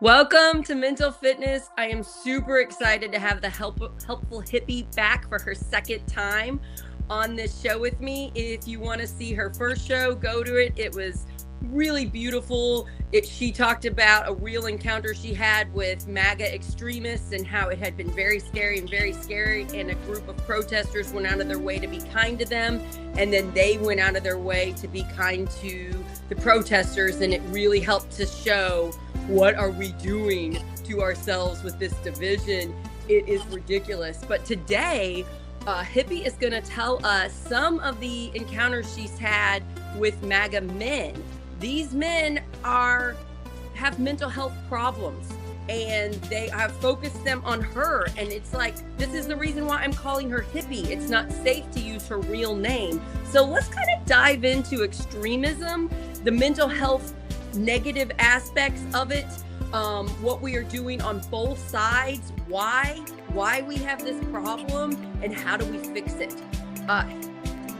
Welcome to Mental Fitness. I am super excited to have the Helpful Hippie back for her second time on this show with me. If you want to see her first show, go to it. It was really beautiful. She talked about a real encounter she had with MAGA extremists and how it had been very scary, and a group of protesters went out of their way to be kind to them, and then they went out of their way to be kind to the protesters, and it really helped to show what are we doing to ourselves with this division. It is ridiculous. But today, Hippie is going to tell us some of the encounters she's had with MAGA men. These men have mental health problems, and they have focused them on her. And it's like, this is the reason why I'm calling her Hippie. It's not safe to use her real name. So let's kind of dive into extremism, the mental health negative aspects of it, what we are doing on both sides, why we have this problem, and how do we fix it.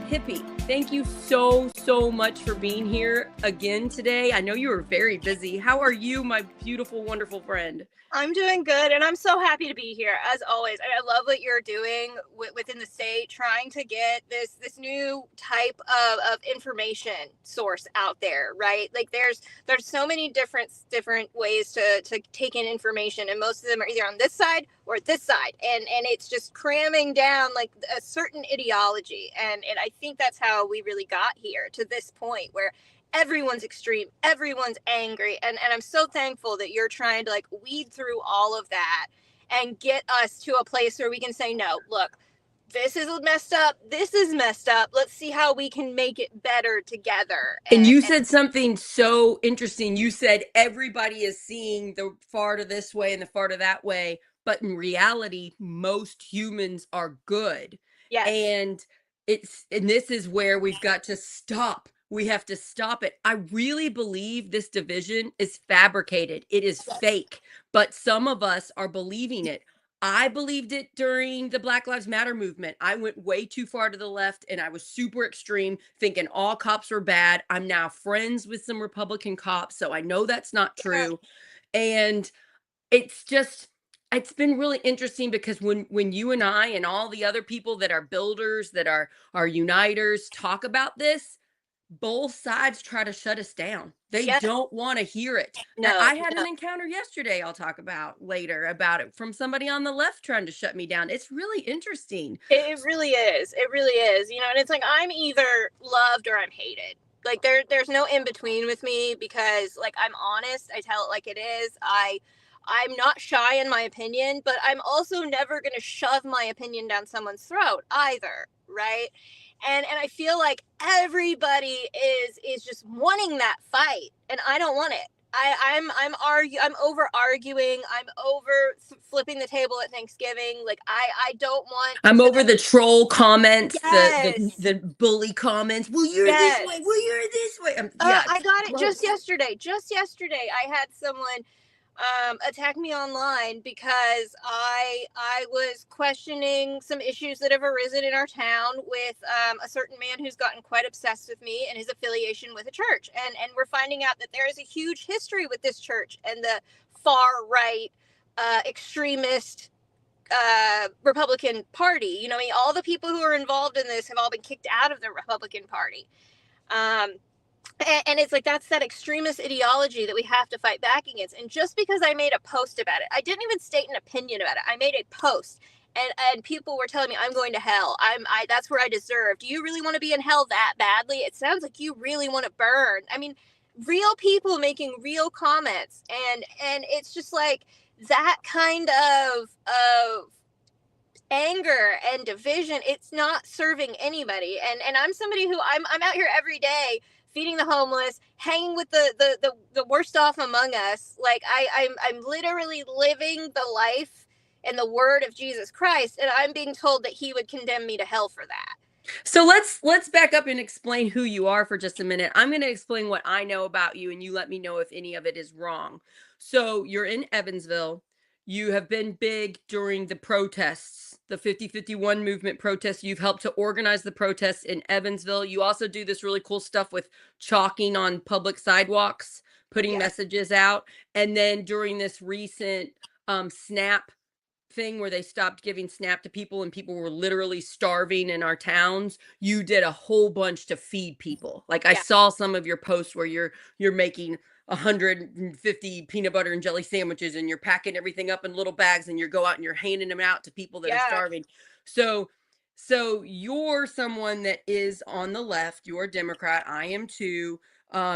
Hippie, thank you so much for being here again today. I know you were very busy. How are you, my beautiful, wonderful friend? I'm doing good, and I'm so happy to be here, as always. I love what you're doing within the state, trying to get this new type of information source out there, right? Like there's so many different ways to take in information, and most of them are either on this side or this side, and it's just cramming down like a certain ideology, and I think that's how we really got here to this point where everyone's extreme, everyone's angry, and I'm so thankful that you're trying to like weed through all of that and get us to a place where we can say, no, look, this is messed up, this is messed up, let's see how we can make it better together. And you said something so interesting. You said everybody is seeing the far to this way and the far to that way, but in reality, most humans are good. Yes. And this is where we've got to stop. We have to stop it. I really believe this division is fabricated. It is fake, but some of us are believing it. I believed it during the Black Lives Matter movement. I went way too far to the left, and I was super extreme, thinking all cops were bad. I'm now friends with some Republican cops, so I know that's not true. And it's been really interesting because when you and I and all the other people that are builders, that are uniters talk about this, both sides try to shut us down. They don't want to hear it. No, I had an encounter yesterday I'll talk about later about it from somebody on the left trying to shut me down. It's really interesting. It really is. It really is. You know, and it's like I'm either loved or I'm hated. Like there's no in between with me, because like I'm honest, I tell it like it is. I'm not shy in my opinion, but I'm also never going to shove my opinion down someone's throat either, right? And I feel like everybody is just wanting that fight, and I don't want it. I'm over arguing. I'm over flipping the table at Thanksgiving. Like I don't want. I'm over the troll comments, Yes. the bully comments. Well, you're this way. Well, you're this way. Yeah, I got it just yesterday. Just yesterday, I had someone attack me online because I was questioning some issues that have arisen in our town with a certain man who's gotten quite obsessed with me and his affiliation with a church, and we're finding out that there is a huge history with this church and the far right extremist Republican Party. You know, I mean, all the people who are involved in this have all been kicked out of the Republican Party. And it's like that's that extremist ideology that we have to fight back against. And just because I made a post about it, I didn't even state an opinion about it. I made a post, and people were telling me I'm going to hell. That's where I deserve. Do you really want to be in hell that badly? It sounds like you really want to burn. I mean, real people making real comments, and it's just like that kind of anger and division. It's not serving anybody. And I'm somebody who I'm out here every day feeding the homeless, hanging with the worst off among us. Like I'm literally living the life and the word of Jesus Christ, and I'm being told that he would condemn me to hell for that. So let's back up and explain who you are for just a minute. I'm going to explain what I know about you, and you let me know if any of it is wrong. So you're in Evansville. You have been big during the protests, the 50-51 movement protests. You've helped to organize the protests in Evansville. You also do this really cool stuff with chalking on public sidewalks putting messages out. And then during this recent SNAP thing where they stopped giving SNAP to people and people were literally starving in our towns, you did a whole bunch to feed people. Like I saw some of your posts where you're making 150 peanut butter and jelly sandwiches and you're packing everything up in little bags and you go out and you're handing them out to people that are starving. So you're someone that is on the left, you're a Democrat, I am too.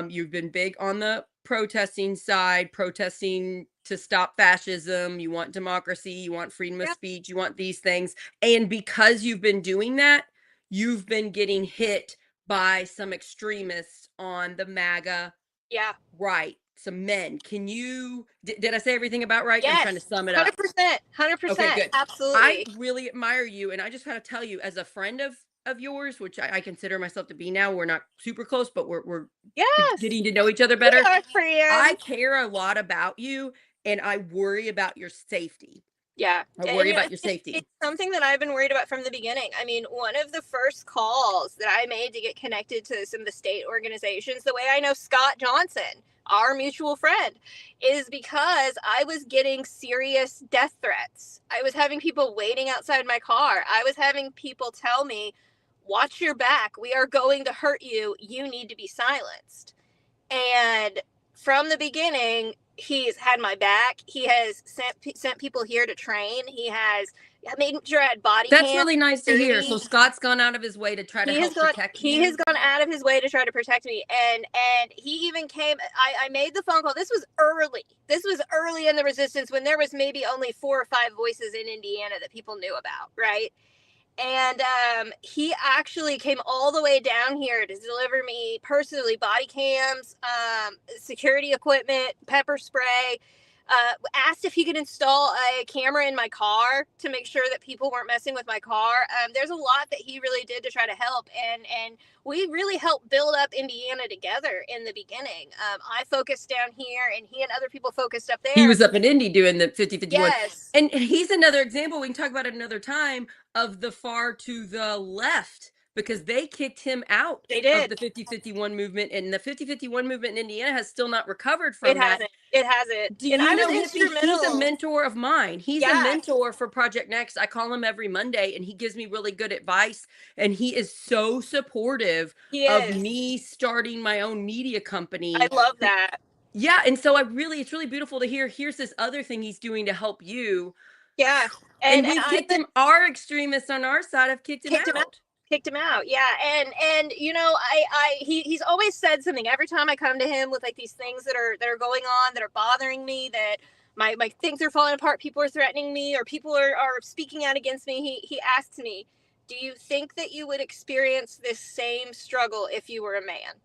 You've been big on the protesting side, protesting to stop fascism. You want democracy, you want freedom of speech, you want these things. And because you've been doing that, you've been getting hit by some extremists on the MAGA right, some men. Can you, did I say everything about right? Yes, I'm trying to sum it up. 100%. Okay, good. Absolutely. I really admire you. And I just gotta tell you, as a friend of yours, which I consider myself to be now, we're not super close, but we're getting to know each other better. I care a lot about you and I worry about your safety. I worry about your safety. It's something that I've been worried about from the beginning. I mean, one of the first calls that I made to get connected to some of the state organizations, the way I know Scott Johnson, our mutual friend, is because I was getting serious death threats. I was having people waiting outside my car. I was having people tell me, watch your back. We are going to hurt you. You need to be silenced. And from the beginning, he's had my back. He has sent people here to train. He has made sure I had body That's really nice to hear. So Scott's gone out of his way to try to help protect you. He has gone out of his way to try to protect me. And he even came, I made the phone call. This was early. This was early in the resistance when there was maybe only 4 or 5 voices in Indiana that people knew about, right? And he actually came all the way down here to deliver me personally body cams, security equipment, pepper spray, asked if he could install a camera in my car to make sure that people weren't messing with my car. There's a lot that he really did to try to help. And we really helped build up Indiana together in the beginning. I focused down here and he and other people focused up there. He was up in Indy doing the 50-51. Yes. And he's another example, we can talk about it another time, of the far to the left, because they kicked him out of the 50-51 movement, and the 50-51 movement in Indiana has still not recovered from that. It hasn't. Do you know he's a mentor of mine? He's a mentor for Project Next. I call him every Monday and he gives me really good advice, and he is so supportive of me starting my own media company. I love that. Yeah, and so it's really beautiful to hear. Here's this other thing he's doing to help you. Yeah. And we've kicked him, our extremists on our side have kicked him out. Kicked him out. Yeah. And you know, he's always said something every time I come to him with like these things that are going on, that are bothering me, that my things are falling apart, people are threatening me, or people are speaking out against me. He asks me, do you think that you would experience this same struggle if you were a man?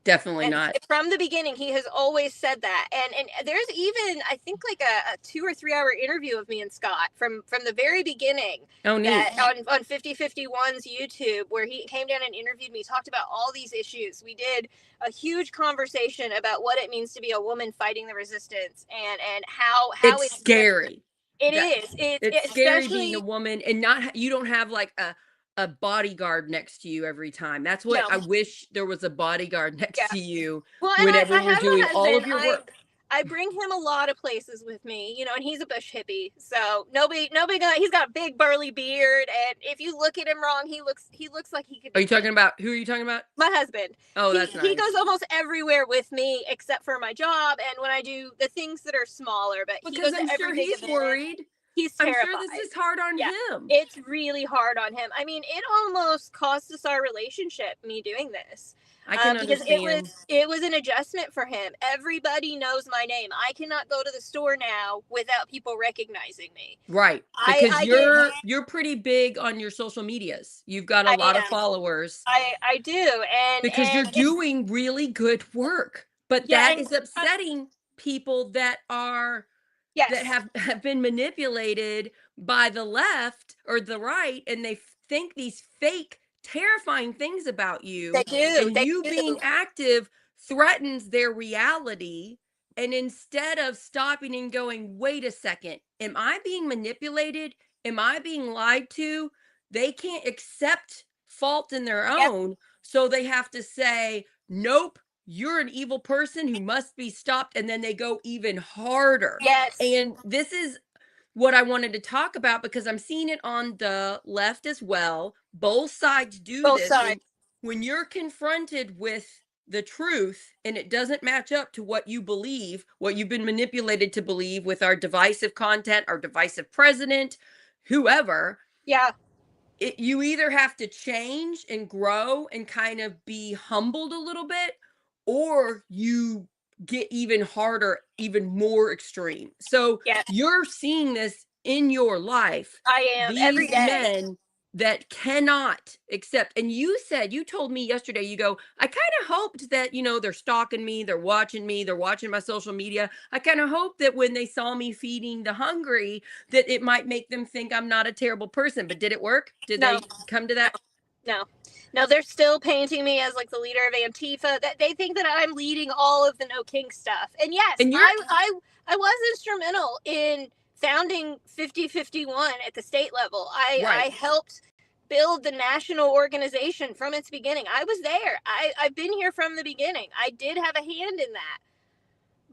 Definitely not. From the beginning, he has always said that. And there's even, I think, like a 2 or 3 hour interview of me and Scott from the very beginning. Oh, neat. On 5051's YouTube, where he came down and interviewed me, talked about all these issues. We did a huge conversation about what it means to be a woman fighting the resistance and how it's scary. It's scary being a woman, and you don't have like a bodyguard next to you every time. That's what I wish there was, a bodyguard next to you whenever you're doing all of your work. I bring him a lot of places with me, you know, and he's a bush hippie. So nobody he's got a big burly beard, and if you look at him wrong, he looks like he could. Who are you talking about? My husband. Oh, that's nice. He goes almost everywhere with me except for my job and when I do the things that are smaller, but because I'm sure he's worried. He's terrified. I'm sure this is hard on him. It's really hard on him. I mean, it almost cost us our relationship, me doing this. I can understand. Because it was an adjustment for him. Everybody knows my name. I cannot go to the store now without people recognizing me. Right. Because you're pretty big on your social medias. You've got a lot of followers. I do. Because you're doing really good work. But that is upsetting people that are that have been manipulated by the left or the right, and they think these fake, terrifying things about you. They do. And you being active threatens their reality. And instead of stopping and going, wait a second, am I being manipulated? Am I being lied to? They can't accept fault in their own. So they have to say, nope, you're an evil person who must be stopped. And then they go even harder. Yes. And this is what I wanted to talk about because I'm seeing it on the left as well. Both sides do Both this. sides. When you're confronted with the truth and it doesn't match up to what you believe, what you've been manipulated to believe with our divisive content, our divisive president, whoever. Yeah. You either have to change and grow and kind of be humbled a little bit, or you get even harder, even more extreme. So Yes. you're seeing this in your life. I am every These day. men that cannot accept. And you told me yesterday, you go, I kind of hoped that, they're stalking me, they're watching me, they're watching my social media. I kind of hope that when they saw me feeding the hungry, that it might make them think I'm not a terrible person. But did it work? Did No. they come to that? No, they're still painting me as like the leader of Antifa. That they think that I'm leading all of the No King stuff. And yes, And I was instrumental in founding 5051 at the state level. I helped build the national organization from its beginning. I was there. I've been here from the beginning. I did have a hand in that.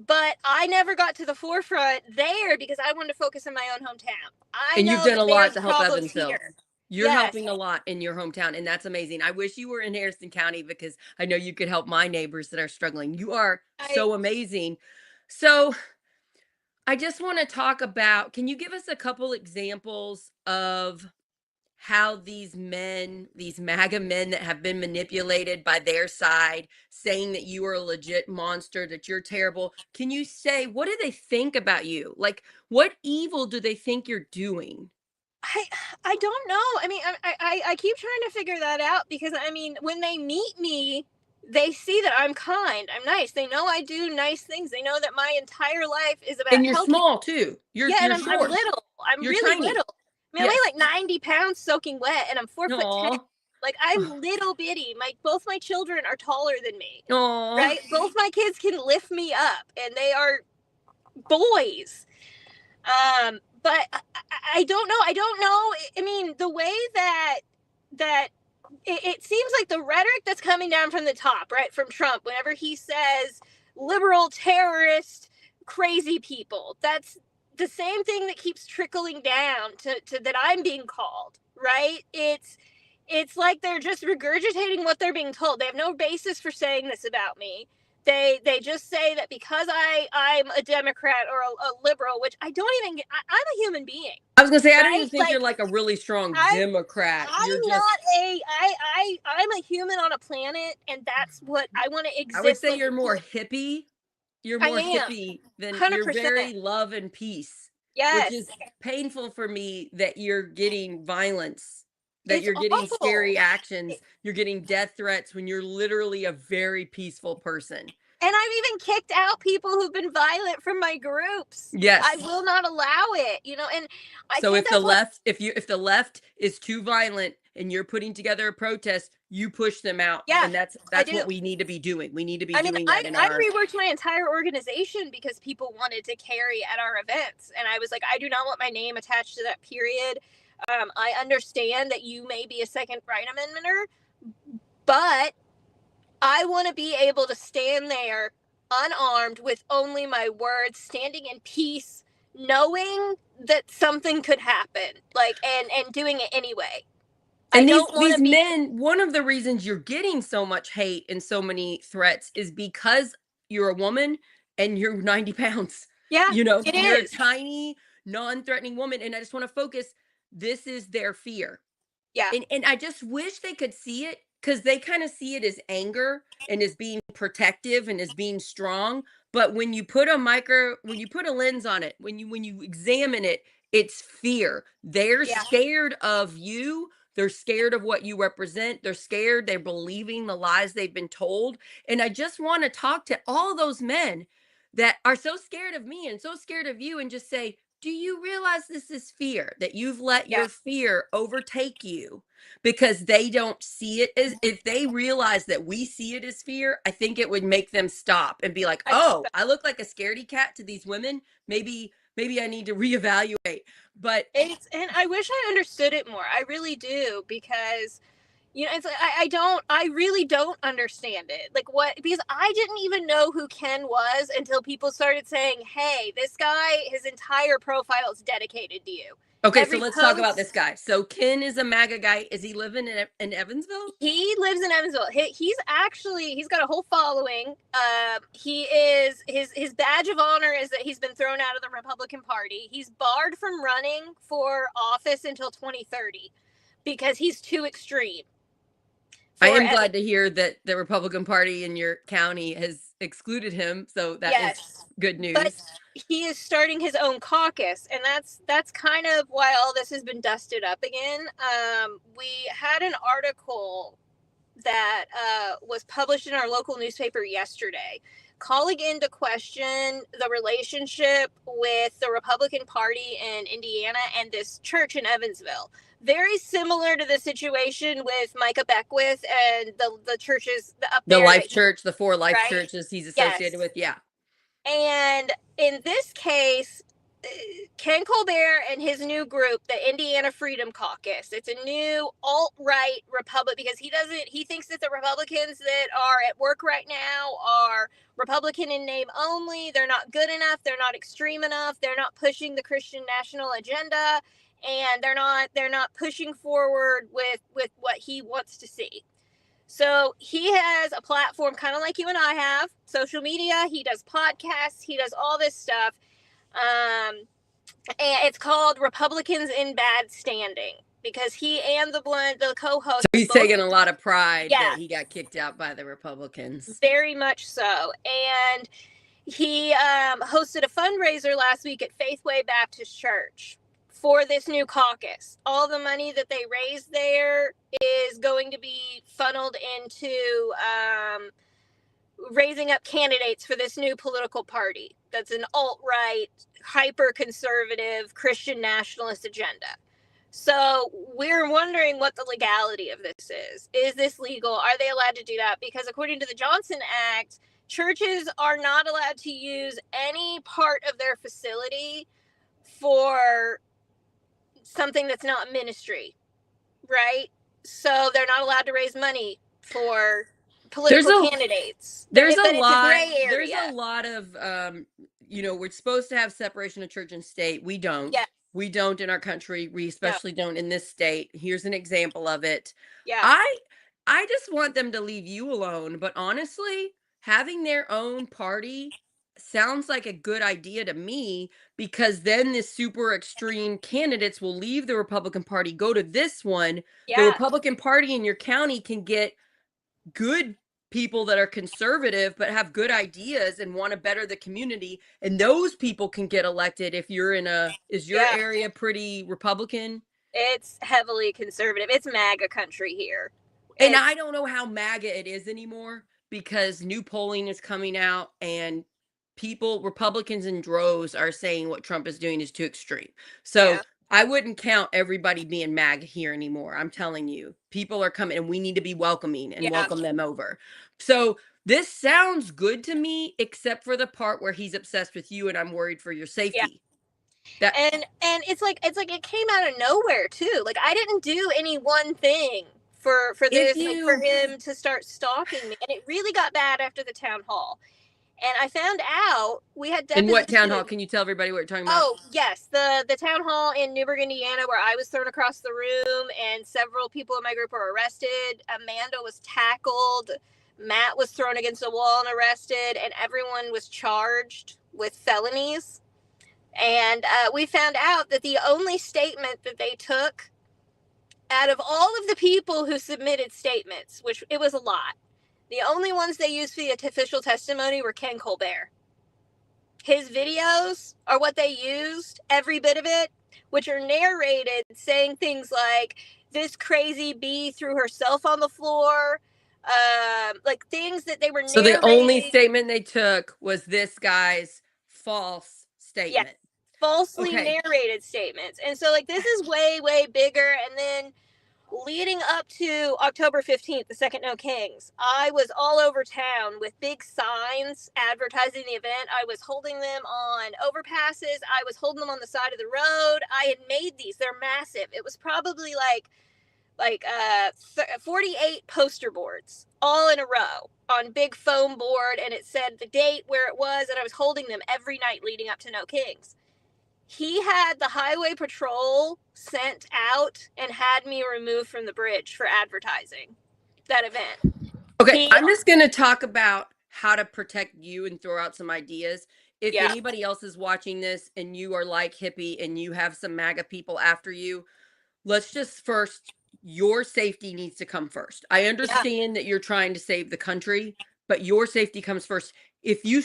But I never got to the forefront there because I wanted to focus in my own hometown. And you've done a lot to help Evansville. Evansville. You're helping a lot in your hometown, and that's amazing. I wish you were in Harrison County because I know you could help my neighbors that are struggling. You are so amazing. So I just want to talk about, can you give us a couple examples of how these men, these MAGA men that have been manipulated by their side, saying that you are a legit monster, that you're terrible. Can you say, what do they think about you? Like, what evil do they think you're doing? I don't know. I mean, I keep trying to figure that out because, I mean, when they meet me, they see that I'm kind, I'm nice. They know I do nice things. They know that my entire life is about And you're helping. small too. You're and I'm short. little. I'm You're really tiny. little. I mean, I weigh like 90 pounds soaking wet, and I'm 4'10". Like, I'm little bitty. Both my children are taller than me. Aww. Right? Both my kids can lift me up, and they are boys. But I don't know. I don't know. I mean, the way that it seems like the rhetoric that's coming down from the top, right, from Trump, whenever he says liberal, terrorist, crazy people, that's the same thing that keeps trickling down to that I'm being called, right? It's like they're just regurgitating what they're being told. They have no basis for saying this about me. They just say that because I'm a Democrat or a liberal, which I don't even get. I'm a human being. I was gonna say, I don't even think you're like a really strong Democrat. I'm a human on a planet, and that's what I want to exist. I would say you're more hippie. You're more hippie than 100%. You're very love and peace. Yes. Which is painful for me that you're getting violence, that you're getting scary actions, you're getting death threats when you're literally a very peaceful person. And I've even kicked out people who've been violent from my groups. Yes. I will not allow it, and so if the left, if the left is too violent and you're putting together a protest, you push them out. Yeah, and that's what we need to be doing. We need to be doing that. I reworked my entire organization because people wanted to carry at our events, and I was like, I do not want my name attached to that period. I understand that you may be a second right amendmenter, but I want to be able to stand there unarmed with only my words, standing in peace, knowing that something could happen, and doing it anyway. And these men, one of the reasons you're getting so much hate and so many threats is because you're a woman and you're 90 pounds. Yeah, you're a tiny, non-threatening woman. And I just want to focus, this is their fear. Yeah. And I just wish they could see it, because they kind of see it as anger and as being protective and as being strong. But when you put a lens on it, when you examine it, it's fear. They're scared of you. They're scared of what you represent. They're scared. They're believing the lies they've been told. And I just want to talk to all those men that are so scared of me and so scared of you, and just say, do you realize this is fear, that you've let your fear overtake you? Because they don't see it as, if they realize that we see it as fear, I think it would make them stop and be like, oh, I look like a scaredy cat to these women. Maybe I need to reevaluate. But and I wish I understood it more. I really do, because You know, it's like, I really don't understand it. Like, what, because I didn't even know who Ken was until people started saying, hey, this guy, his entire profile is dedicated to you. Okay, so Every let's talk about post, this guy. So Ken is a MAGA guy. Is he living in Evansville? he lives in Evansville. He's got a whole following. He is, his badge of honor is that he's been thrown out of the Republican Party. He's barred from running for office until 2030 because he's too extreme. I am glad to hear that the Republican Party in your county has excluded him. So that is good news. But he is starting his own caucus, and that's kind of why all this has been dusted up again. We had an article that was published in our local newspaper yesterday, calling into question the relationship with the Republican Party in Indiana and this church in Evansville. Very similar to the situation with Micah Beckwith and the churches up there. The Life Church, the 4 Life churches he's associated with, yeah. And in this case, Ken Colbert and his new group, the Indiana Freedom Caucus, it's a new alt-right Republic, because he thinks that the Republicans that are at work right now are Republican in name only. They're not good enough. They're not extreme enough. They're not pushing the Christian national agenda, and they're not pushing forward with what he wants to see. So he has a platform kind of like you and I have, social media. He does podcasts. He does all this stuff. And it's called Republicans in Bad Standing, because he and the co-host. So he's taking a lot of pride that he got kicked out by the Republicans. Very much so. And he hosted a fundraiser last week at Faithway Baptist Church for this new caucus. All the money that they raised there is going to be funneled into raising up candidates for this new political party that's an alt-right, hyper-conservative, Christian nationalist agenda. So we're wondering what the legality of this is. Is this legal? Are they allowed to do that? Because according to the Johnson Act, churches are not allowed to use any part of their facility for something that's not ministry, right? So they're not allowed to raise money for political candidates. There's a lot of we're supposed to have separation of church and state. We don't. Yeah. We don't in our country. We especially don't in this state. Here's an example of it. Yeah. I just want them to leave you alone. But honestly, having their own party sounds like a good idea to me, because then the super extreme candidates will leave the Republican Party, go to this one. The Republican Party in your county can get good people that are conservative but have good ideas and want to better the community, and those people can get elected. If you're is your area pretty Republican? It's heavily conservative. It's MAGA country here. And I don't know how MAGA it is anymore, because new polling is coming out and Republicans in droves are saying what Trump is doing is too extreme. So I wouldn't count everybody being MAGA here anymore. I'm telling you, people are coming, and we need to be welcoming and welcome them over. So this sounds good to me, except for the part where he's obsessed with you, and I'm worried for your safety. And it's like it came out of nowhere too. Like, I didn't do any one thing for this, for him to start stalking me, and it really got bad after the town hall. And I found out we had depositions. In what town hall? Can you tell everybody what you're talking about? Oh, yes. The town hall in Newburgh, Indiana, where I was thrown across the room and several people in my group were arrested. Amanda was tackled. Matt was thrown against a wall and arrested. And everyone was charged with felonies. And we found out that the only statement that they took out of all of the people who submitted statements, which it was a lot, the only ones they used for the official testimony were Ken Colbert. His videos are what they used, every bit of it, which are narrated saying things like, this crazy bee threw herself on the floor, like things that they were narrating. So the only statement they took was this guy's false statement. Yes, falsely narrated statements. And so, like, this is way, way bigger. And then leading up to October 15th, the Second No Kings, I was all over town with big signs advertising the event. I was holding them on overpasses. I was holding them on the side of the road. I had made these. They're massive. It was probably like like 48 poster boards all in a row on big foam board, and it said the date, where it was, and I was holding them every night leading up to No Kings. He had the highway patrol sent out and had me removed from the bridge for advertising that event. Okay, I'm just going to talk about how to protect you and throw out some ideas. If anybody else is watching this and you are like Hippie and you have some MAGA people after you, let's just first, your safety needs to come first. I understand that you're trying to save the country, but your safety comes first. If you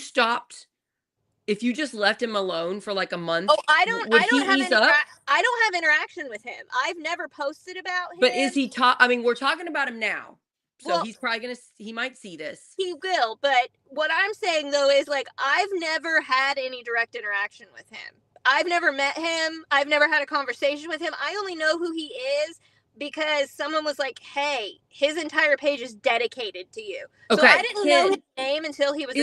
just left him alone for like a month, I don't have interaction with him. I've never posted about him. But is he I mean, we're talking about him now. So he's probably he might see this. He will, but what I'm saying though is, like, I've never had any direct interaction with him. I've never met him. I've never had a conversation with him. I only know who he is because someone was like, hey, his entire page is dedicated to you. Okay, so I didn't know his name until he was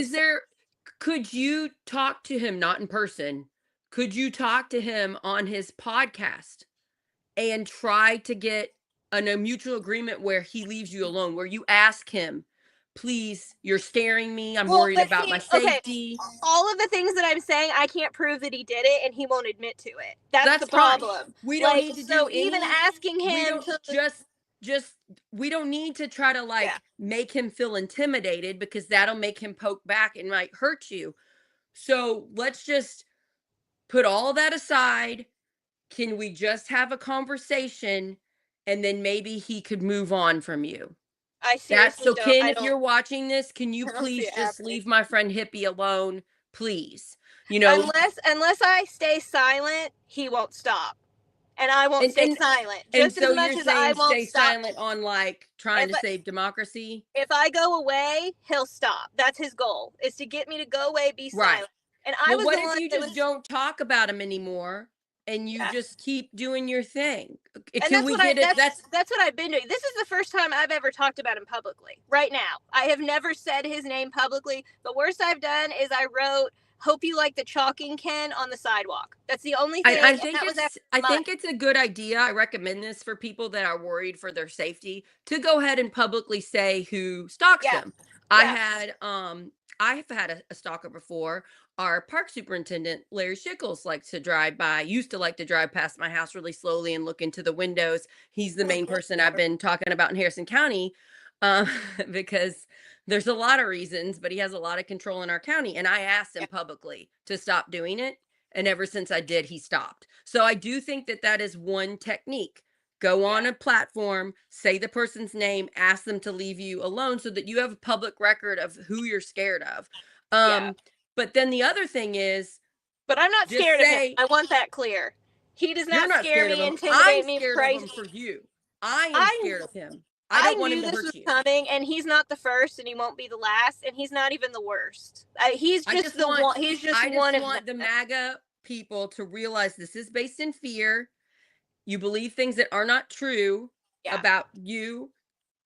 could you talk to him, not in person? Could you talk to him on his podcast and try to get a mutual agreement where he leaves you alone, where you ask him, please, you're scaring me. I'm worried about my safety. Okay. All of the things that I'm saying, I can't prove that he did it, and he won't admit to it. That's the problem. We don't need to do even asking him to we don't need to try to make him feel intimidated, because that'll make him poke back and might hurt you. So let's just put all that aside. Can we just have a conversation, and then maybe he could move on from you? I seriously Ken, if you're watching this, can you please just leave my friend Hippie alone, please? You know, unless I stay silent, he won't stop, and I won't stay silent. Just as much as I won't stay silent on trying to save democracy. If I go away, he'll stop. That's his goal: is to get me to go away, be silent. And what if you just don't talk about him anymore? And you just keep doing your thing. And that's what I've been doing. This is the first time I've ever talked about him publicly. Right now, I have never said his name publicly. The worst I've done is I wrote, "Hope you like the chalking, Ken," on the sidewalk. That's the only thing. I think it's a good idea. I recommend this for people that are worried for their safety, to go ahead and publicly say who stalks them. I've had a stalker before. Our park superintendent, Larry Schickles, used to like to drive past my house really slowly and look into the windows. He's the main person I've been talking about in Harrison County, because there's a lot of reasons, but he has a lot of control in our county. And I asked him publicly to stop doing it. And ever since I did, he stopped. So I do think that is one technique. Go on a platform, say the person's name, ask them to leave you alone so that you have a public record of who you're scared of. But then the other thing is, but I'm not scared of him. I want that clear. He does not scare me, intimidate me, crazy. I'm scared of him for you. I am scared of him. I don't want him to hurt you. Coming, and he's not the first, and he won't be the last, and he's not even the worst. He's just the one. He's just one of them. I want the MAGA people to realize this is based in fear. You believe things that are not true about you.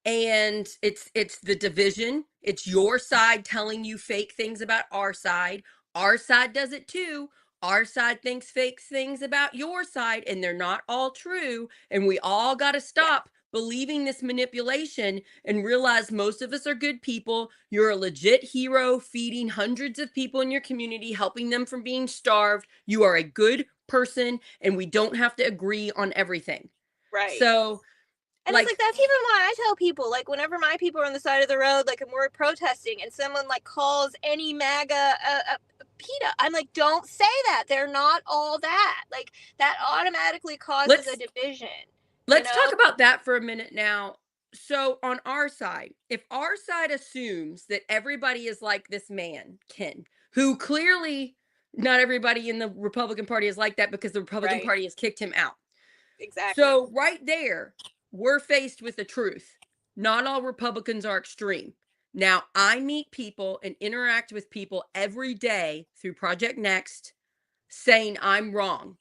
And it's the division. It's your side telling you fake things about our side. Our side does it too. Our side thinks fake things about your side, and they're not all true. And we all got to stop believing this manipulation and realize most of us are good people. You're a legit hero, feeding hundreds of people in your community, helping them from being starved. You are a good person, and we don't have to agree on everything. Right. So, and it's that's even why I tell people, whenever my people are on the side of the road, and we're protesting, and someone calls any MAGA a PETA, I'm like, don't say that. They're not all that. That automatically causes a division. Let's talk about that for a minute now. So on our side, if our side assumes that everybody is like this man, Ken, who clearly not everybody in the Republican Party is like that, because the Republican Party has kicked him out. Exactly. So right there, we're faced with the truth. Not all Republicans are extreme. Now, I meet people and interact with people every day through Project Next saying I'm wrong.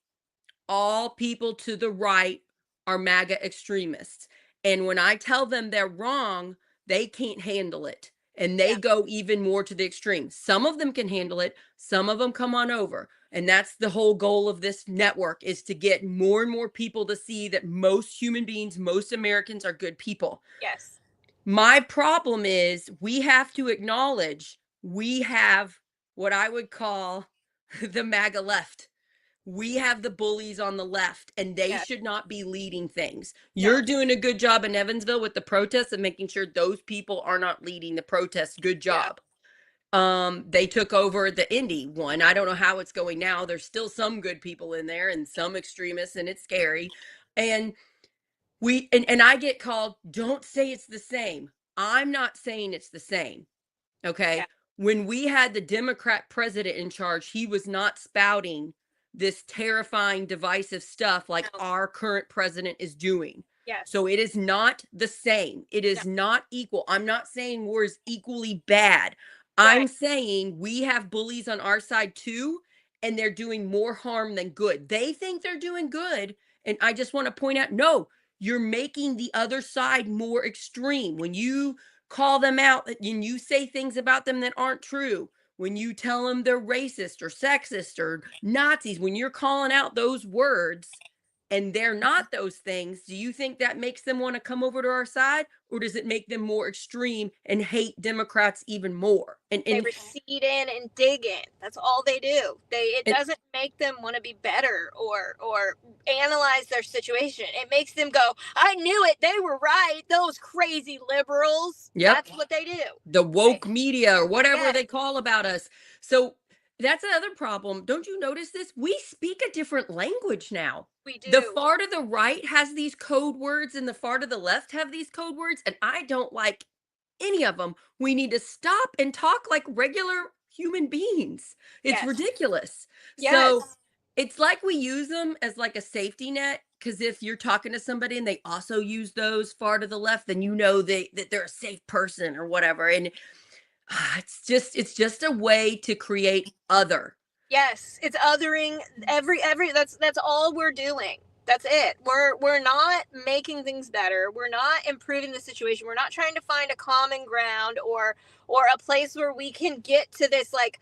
All people to the right are MAGA extremists. And when I tell them they're wrong, they can't handle it. and they go even more to the extreme. Some of them can handle it. Some of them come on over. And that's the whole goal of this network, is to get more and more people to see that most human beings, most Americans are good people. Yes. My problem is we have to acknowledge we have what I would call the MAGA left. We have the bullies on the left, and they should not be leading things. You're doing a good job in Evansville with the protests and making sure those people are not leading the protests. Good job. They took over the Indy one. I don't know how it's going now. There's still some good people in there and some extremists, and it's scary. And I get called, don't say it's the same. I'm not saying it's the same. Okay. Yeah. When we had the Democrat president in charge, he was not spouting this terrifying, divisive stuff like our current president is doing. Yes. So it is not the same. It is not equal. I'm not saying war is equally bad. I'm saying we have bullies on our side too, and they're doing more harm than good. They think they're doing good. And I just want to point out, no, you're making the other side more extreme. When you call them out and you say things about them that aren't true, when you tell them they're racist or sexist or Nazis, when you're calling out those words and they're not those things, do you think that makes them want to come over to our side, or does it make them more extreme and hate Democrats even more? And they recede in and dig in. That's all they do. It doesn't make them want to be better or analyze their situation. It makes them go, I knew it. They were right. Those crazy liberals. Yep. That's what they do. The woke media or whatever they call about us. So that's another problem. Don't you notice this? We speak a different language now. We do. The far to the right has these code words and the far to the left have these code words, and I don't like any of them. We need to stop and talk like regular human beings. It's ridiculous. So it's like we use them as like a safety net, because if you're talking to somebody and they also use those far to the left, then you know that they're a safe person or whatever. And it's just a way to create other. Yes, it's othering every that's all we're doing. That's it. We're not making things better. We're not improving the situation. We're not trying to find a common ground or a place where we can get to this like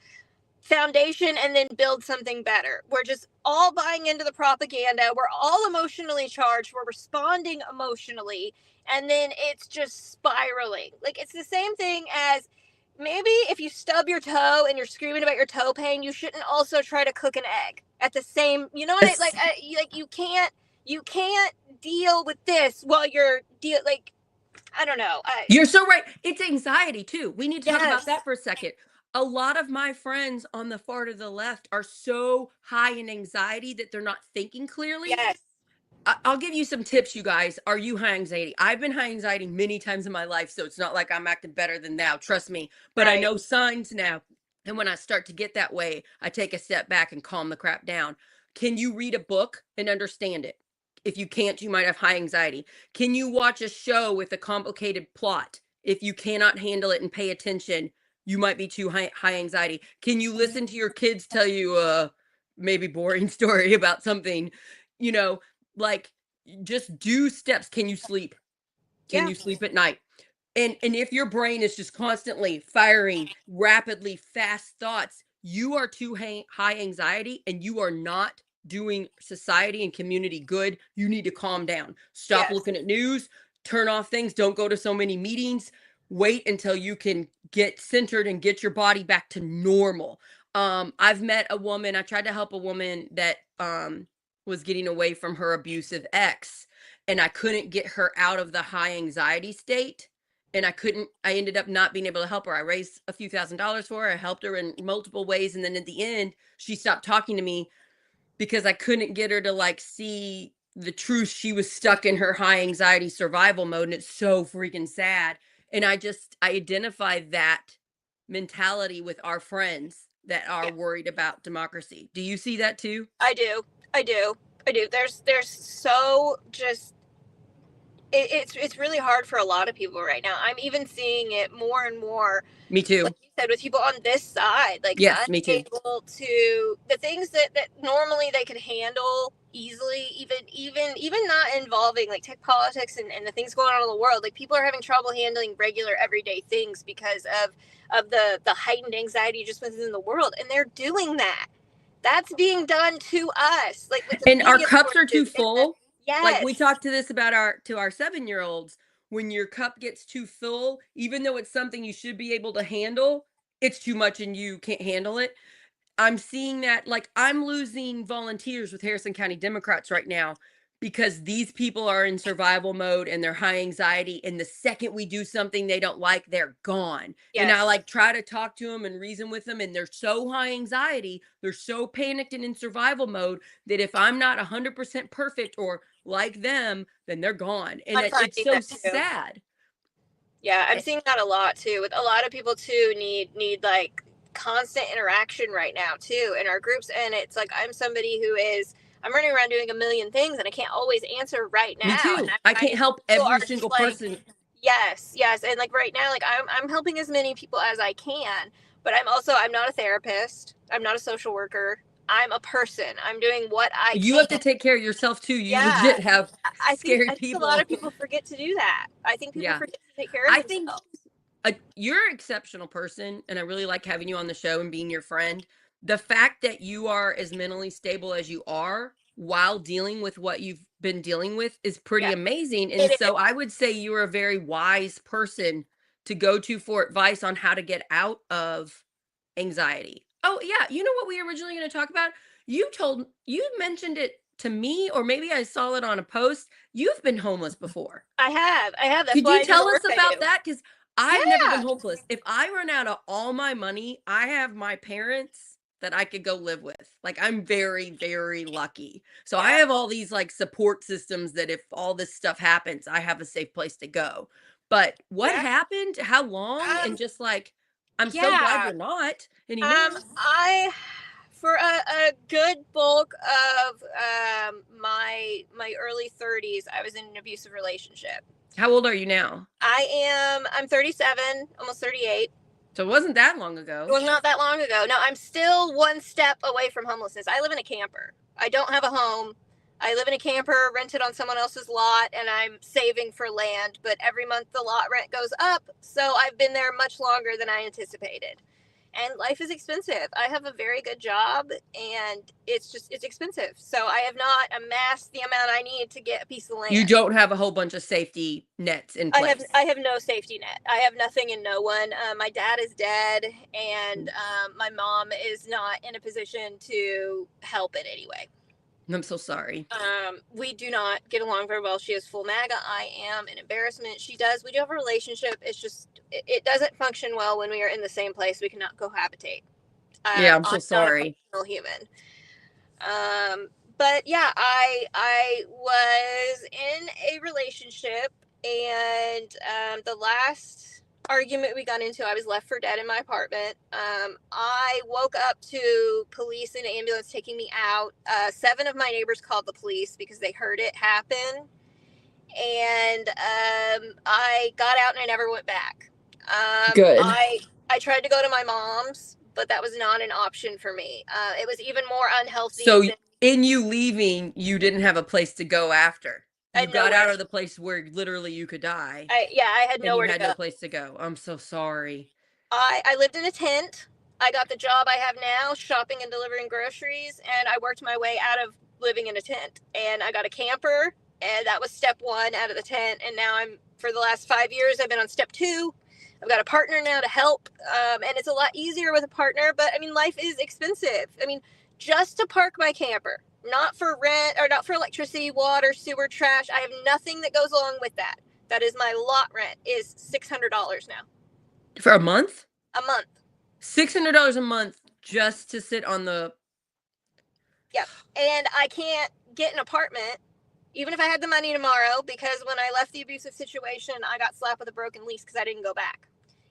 foundation and then build something better. We're just all buying into the propaganda. We're all emotionally charged. We're responding emotionally, and then it's just spiraling. Like it's the same thing as maybe if you stub your toe and you're screaming about your toe pain, you shouldn't also try to cook an egg at the same, you know what I like you can't deal with this while you're I don't know. You're so right. It's anxiety too. We need to talk about that for a second. A lot of my friends on the far to the left are so high in anxiety that they're not thinking clearly. Yes. I'll give you some tips, you guys. Are you high anxiety? I've been high anxiety many times in my life, so it's not like I'm acting better than now. Trust me. But I know signs now. And when I start to get that way, I take a step back and calm the crap down. Can you read a book and understand it? If you can't, you might have high anxiety. Can you watch a show with a complicated plot? If you cannot handle it and pay attention, you might be too high anxiety. Can you listen to your kids tell you a maybe boring story about something, like just do steps. Can you sleep? Can you sleep at night? And if your brain is just constantly firing rapidly fast thoughts, you are too high anxiety and you are not doing society and community good. You need to calm down. Stop looking at news, turn off things, don't go to so many meetings. Wait until you can get centered and get your body back to normal. I've met a woman, I tried to help a woman that was getting away from her abusive ex, and I couldn't get her out of the high anxiety state. And I ended up not being able to help her. I raised a few $1,000s for her. I helped her in multiple ways. And then at the end, she stopped talking to me because I couldn't get her to like see the truth. She was stuck in her high anxiety survival mode. And it's so freaking sad. And I identify that mentality with our friends that are worried about democracy. Do you see that too? I do. There's so just, it's really hard for a lot of people right now. I'm even seeing it more and more. Me too. Like you said, with people on this side, like yes, me too. Able to the things that normally they could handle easily, even not involving like tech politics and the things going on in the world. Like people are having trouble handling regular everyday things because of the heightened anxiety just within the world, and they're doing that. That's being done to us, like with the And our media cups are too sources and the, full. Like we yes, talked to this about our 7-year-olds. When your cup gets too full, even though it's something you should be able to handle, it's too much and you can't handle it. I'm seeing that, like, I'm losing volunteers with Harrison County Democrats right now because these people are in survival mode and they're high anxiety. And the second we do something they don't like, they're gone. And I yes, like try to talk to them and reason with them. And they're so high anxiety, they're so panicked and in survival mode that if I'm not 100% perfect or like them, then they're gone. And I'm it's finding so that too. sad. Yeah, I'm Eh, seeing that a lot too. With a lot of people too need like constant interaction right now too in our groups, and it's like I'm running around doing a million things and I can't always answer right Me now, and too. I I can't help people every are just single like, person. yes, and like right now, like I'm helping as many people as I can, but I'm not a therapist, I'm not a social worker, I'm a person, I'm doing what I You have to can. take care of yourself too. You Yeah, legit have scary I think a lot people. of people forget to do that. I think people Yeah. forget to take care of I think themselves. you're an exceptional person, and I really like having you on the show and being your friend. The fact that you are as mentally stable as you are while dealing with what you've been dealing with is pretty Yeah, amazing. And it is. so I would say you're a very wise person to go to for advice on how to get out of anxiety. Oh, yeah. You know what we were originally going to talk about? You mentioned it to me, or maybe I saw it on a post. You've been homeless before. I have. I have. That's Could why you I do the tell us work I about do. that? Because I've never been Yeah. homeless. If I run out of all my money, I have my parents that I could go live with. Like, I'm very, very lucky. So I Yeah. have all these like support systems that if all this stuff happens, I have a safe place to go. But what Yeah. happened? How long? And Um. just like, I'm so glad Yeah. you're not anymore. I for a good bulk of my early 30s, I was in an abusive relationship. How old are you now? I'm 37, almost 38. So it wasn't that long It ago. was not that long ago. No, I'm still one step away from homelessness. I live in a camper. I don't have a home. I live in a camper rented on someone else's lot, and I'm saving for land. But every month the lot rent goes up. So I've been there much longer than I anticipated. And life is expensive. I have a very good job, and it's expensive. So I have not amassed the amount I need to get a piece of You land. don't have a whole bunch of safety nets in place. I have no safety net. I have nothing and no one. My dad is dead, and my mom is not in a position to help in any way. I'm so sorry. We do not get along very well. She is full MAGA. I am an embarrassment. She does. We do have a relationship. It's just it doesn't function well when we are in the same place. We cannot cohabitate. Yeah, I'm so I'm not a sorry. functional human. But yeah, I was in a relationship, and the last argument we got into, I was left for dead in my apartment. I woke up to police and ambulance taking me out. 7 of my neighbors called the police because they heard it happen, and I got out and I never went back. Good. I tried to go to my mom's, but that was not an option for me. It was even more unhealthy So than in you leaving, you didn't have a place to go after. I You had got nowhere. out of the place where literally you could die I had and you nowhere to had go. no place to go. I'm so sorry. I lived in a tent. I got the job I have now, shopping and delivering groceries, and I worked my way out of living in a tent. And I got a camper, and that was step 1 out of the tent. And now for the last 5 years, I've been on step 2. I've got a partner now to help, and it's a lot easier with a partner. But I mean, life is expensive. I mean, just to park my camper, not for rent or not for electricity, water, sewer, trash. I have nothing that goes along with that. That is my lot rent is $600 now For a month? a month. $600 a month just to sit on the. Yep. And I can't get an apartment, even if I had the money tomorrow, because when I left the abusive situation, I got slapped with a broken lease because I didn't go back.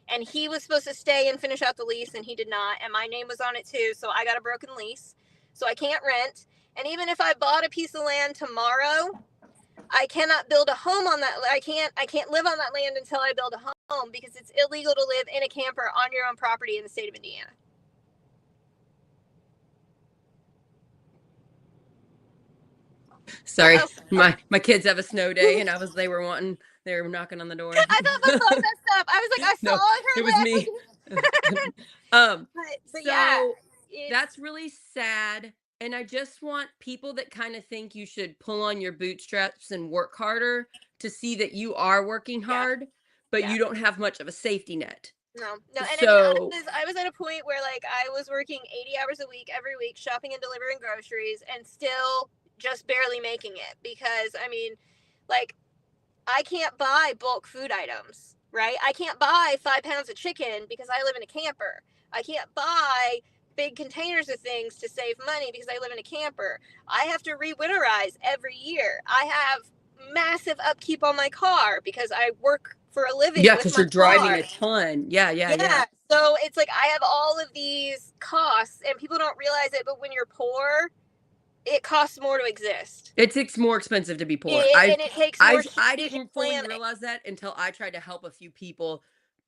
And he was supposed to stay and finish out the lease, and he did not. And my name was on it too, so I got a broken lease. So I can't rent. And even if I bought a piece of land tomorrow, I cannot build a home on that. I can't live on that land until I build a home because it's illegal to live in a camper on your own property in the state of Indiana. Sorry, Oh, my kids have a snow day, and they were knocking on the door. I thought my phone messed up. I was like, I saw No, her it was me. lip. But yeah, So it's that's really sad. And I just want people that kind of think you should pull on your bootstraps and work harder to see that you are working yeah, hard, but yeah. you don't have much of a safety net. No, no, and I mean, So, I was at a point where like I was working 80 hours a week every week, shopping and delivering groceries, and still just barely making it because I mean, like I can't buy bulk food items, right? I can't buy 5 pounds of chicken because I live in a camper. I can't buy big containers of things to save money because I live in a camper. I have to re-winterize every year. I have massive upkeep on my car because I work for a living yeah, with because my you're driving car. a ton. Yeah, yeah, yeah. Yeah. So it's like I have all of these costs and people don't realize it, but when you're poor, it costs more to exist. It's more expensive to be poor. I And it takes more I I strategic didn't fully planning. realize that until I tried to help a few people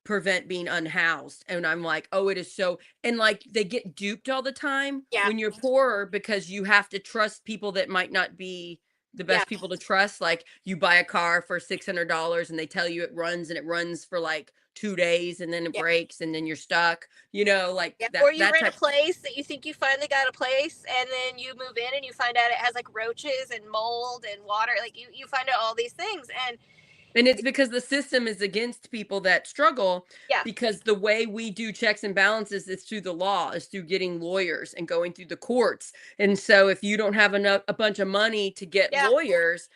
prevent being unhoused. And I'm like, oh, it is so, and like they get duped all the time Yeah. when you're poorer because you have to trust people that might not be the Yeah. best people to trust. Like you buy a car for $600 and they tell you it runs for like 2 days and then it Yeah. breaks and then you're stuck, like Yeah. that Or you that rent a type. place that you think you finally got a place and then you move in and you find out it has like roaches and mold and water. Like you find out all these things. And And it's because the system is against people that struggle, yeah. because the way we do checks and balances is through the law, is through getting lawyers and going through the courts. And so if you don't have a bunch of money to get Yeah. lawyers,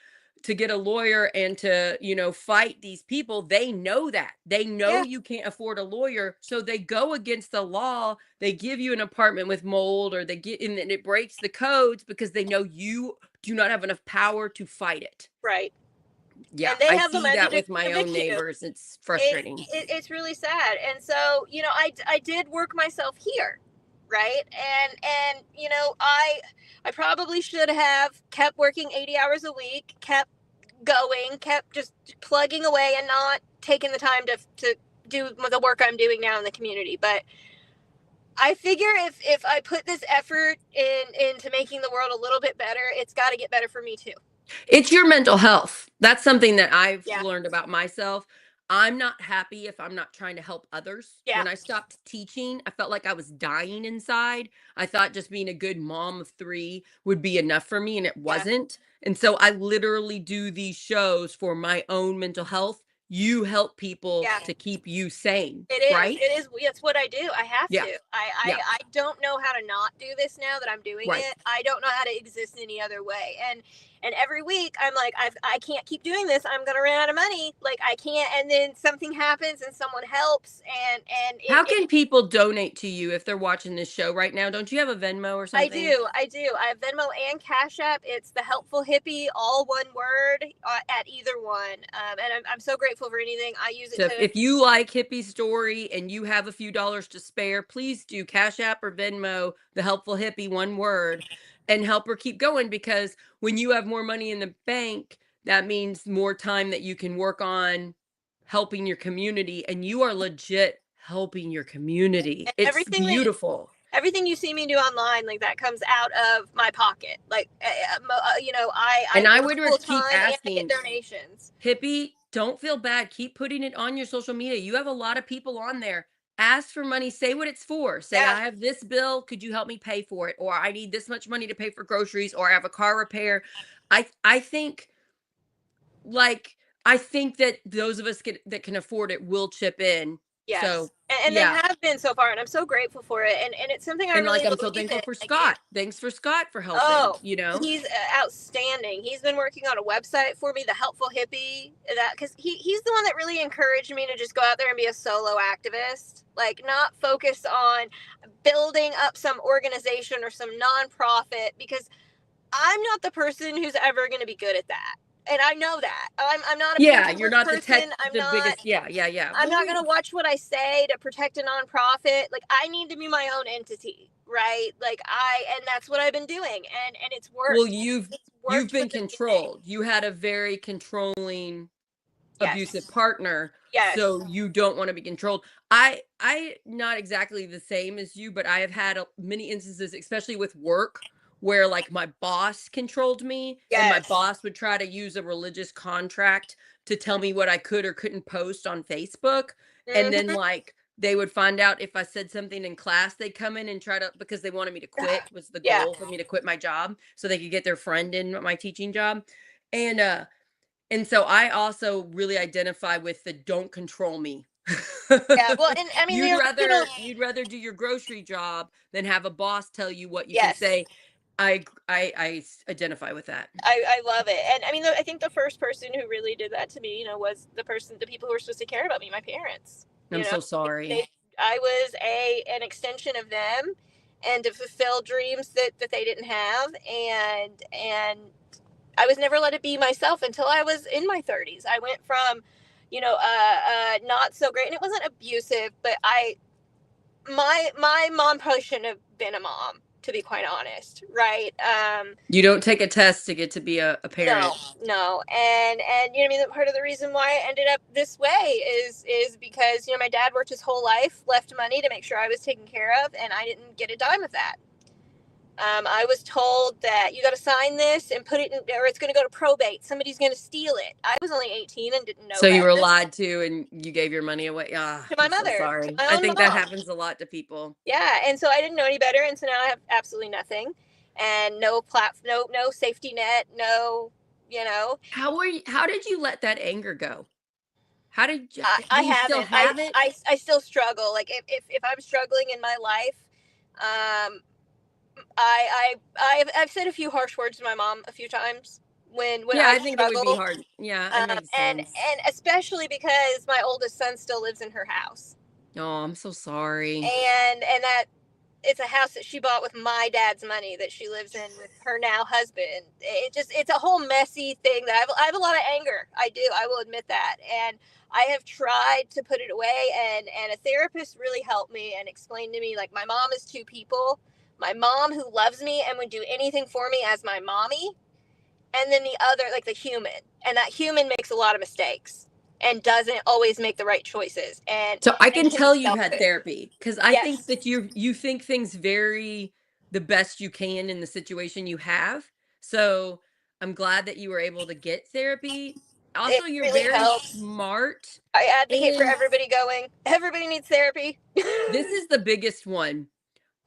to get a lawyer and to, fight these people, they know that. They know Yeah. you can't afford a lawyer, so they go against the law. They give you an apartment with mold, or they get and it breaks the codes because they know you do not have enough power to fight it. Right. Yeah, And they I have the see money that to with my own evict you. neighbors. It's frustrating. It's really sad. And so, I did work myself here, right? And I probably should have kept working 80 hours a week, kept going, kept just plugging away and not taking the time to do the work I'm doing now in the community. But I figure if I put this effort into making the world a little bit better, it's got to get better for me too. It's your mental health. That's something that I've Yeah. learned about myself. I'm not happy if I'm not trying to help others. Yeah. When I stopped teaching, I felt like I was dying inside. I thought just being a good mom of 3 would be enough for me, and it Yeah. wasn't. And so I literally do these shows for my own mental health. You help people Yeah. to keep you sane, It is. right? It is. It's what I do. I have Yeah. to. Yeah. I don't know how to not do this now that I'm doing Right. it. I don't know how to exist any other way. And every week I'm like, I can't keep doing this. I'm gonna run out of money. Like I can't. And then something happens and someone helps. And How can people donate to you if they're watching this show right now? Don't you have a Venmo or I something? do. I do. I have Venmo and Cash App. It's the Helpful Hippie, all one word at either one. And I'm so grateful for anything. I use it So to. if you like Hippie Story and you have a few dollars to spare, please do Cash App or Venmo the Helpful Hippie, one word, and help her keep going, because when you have more money in the bank, that means more time that you can work on helping your community, and you are legit helping your community. It's Everything that beautiful. everything you see me do online, like that comes out of my pocket. Like, And I work would full keep time and I get asking, donations. Hippie, don't feel bad. Keep putting it on your social media. You have a lot of people on there. Ask for money. Say what it's for. Say, Yeah, I have this bill. Could you help me pay for it? Or I need this much money to pay for groceries, or I have a car repair. I think like I think that those of us that can afford it will chip in. yes, So and they yeah. have been so far, and I'm so grateful for it. And it's something I And really like I'm so believe thankful in. for Like it, Scott. Thanks for Scott for helping, oh, you know? he's outstanding. He's been working on a website for me, the Helpful Hippie. That because he's the one that really encouraged me to just go out there and be a solo activist, like not focus on building up some organization or some nonprofit, because I'm not the person who's ever going to be good at that. And I know that. I'm not a Yeah, you're Pinterest not person. I'm the not biggest. Yeah, yeah, yeah. I'm Well, not going to watch what I say to protect a nonprofit. Like I need to be my own entity, right? Like and that's what I've been doing, and it's well, worked. It's you've worked from been the beginning. controlled. You had a very controlling, abusive Yes. partner, Yes. so you don't want to be controlled. I not exactly the same as you, but I have had many instances, especially with work, where like my boss controlled me, and my Yes. boss would try to use a religious contract to tell me what I could or couldn't post on Facebook. And then Mhm. like they would find out if I said something in class, they'd come in and try to, because they wanted me to quit, was the Yeah. goal for me to quit my job so they could get their friend in my teaching job. And so I also really identify with the don't control me. Yeah. Well, and I mean, You'd rather do your grocery job than have a boss tell you what you can yes. say. I identify with that. I love it. And I mean, I think the first person who really did that to me, was the people who were supposed to care about me, my parents. I'm so sorry. I was an extension of them, and to fulfill dreams that they didn't have. And I was never let it be myself until I was in my 30s. I went from, not so great, and it wasn't abusive, but my mom probably shouldn't have been a mom, to be quite honest, right? You don't take a test to get to be a parent. No, and I mean, part of the reason why I ended up this way is because my dad worked his whole life, left money to make sure I was taken care of, and I didn't get a dime of that. I was told that you got to sign this and put it in, or it's going to go to probate. Somebody's going to steal it. I was only 18 and didn't know. So you were lied to, and you gave your money away. To my mother. So sorry. My I think mom. that happens a lot to people. Yeah, and so I didn't know any better, and so now I have absolutely nothing, and no safety net, no. How did you let that anger go? How did you? I you haven't. Still have it? I still struggle. Like if I'm struggling in my life, I've said a few harsh words to my mom a few times when I think struggle. It would be hard. Yeah, that makes sense. And especially because my oldest son still lives in her house. Oh, I'm so sorry. And that it's a house that she bought with my dad's money that she lives in with her now husband. It's a whole messy thing that I have a lot of anger. I do. I will admit that. And I have tried to put it away, and a therapist really helped me and explained to me, like, my mom is two people. My mom, who loves me and would do anything for me as my mommy, and then the other, like the human. And that human makes a lot of mistakes and doesn't always make the right choices. And so I can tell you've had therapy, because I think that Yes. you think things very the best you can in the situation you have. So I'm glad that you were able to get therapy. Also, It you're really very helps. smart. I advocate for everybody going. Everybody needs therapy. This is the biggest one.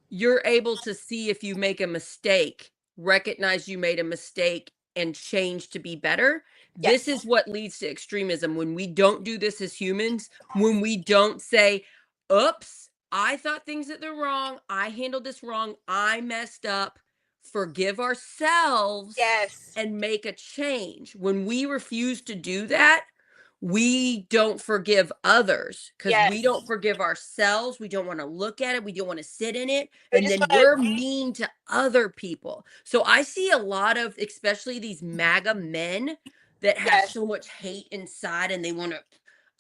You're able to see if you make a mistake, recognize you made a mistake, and change to be better. Yes. This is what leads to extremism. When we don't do this as humans, when we don't say, oops, I thought things that they're wrong, I handled this wrong, I messed up, forgive ourselves, Yes. and make a change. When we refuse to do that, we don't forgive others, because we don't forgive ourselves. We don't want to look at it. We don't want to sit in it. And then we're mean to other people. So I see a lot of, especially these MAGA men that have so much hate inside, and they want to,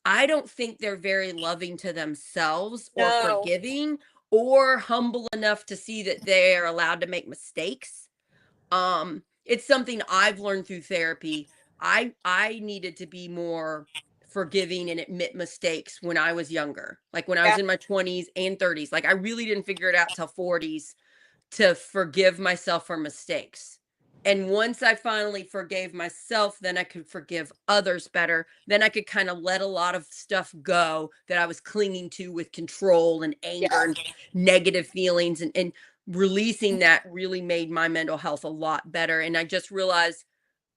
I don't think they're very loving to themselves or forgiving or humble enough to see that they're allowed to make mistakes. It's something I've learned through therapy. I needed to be more forgiving and admit mistakes when I was younger. Like when I was in my 20s and 30s. Like I really didn't figure it out till 40s to forgive myself for mistakes. And once I finally forgave myself, then I could forgive others better. Then I could kind of let a lot of stuff go that I was clinging to with control and anger and negative feelings, and releasing that really made my mental health a lot better. And I just realized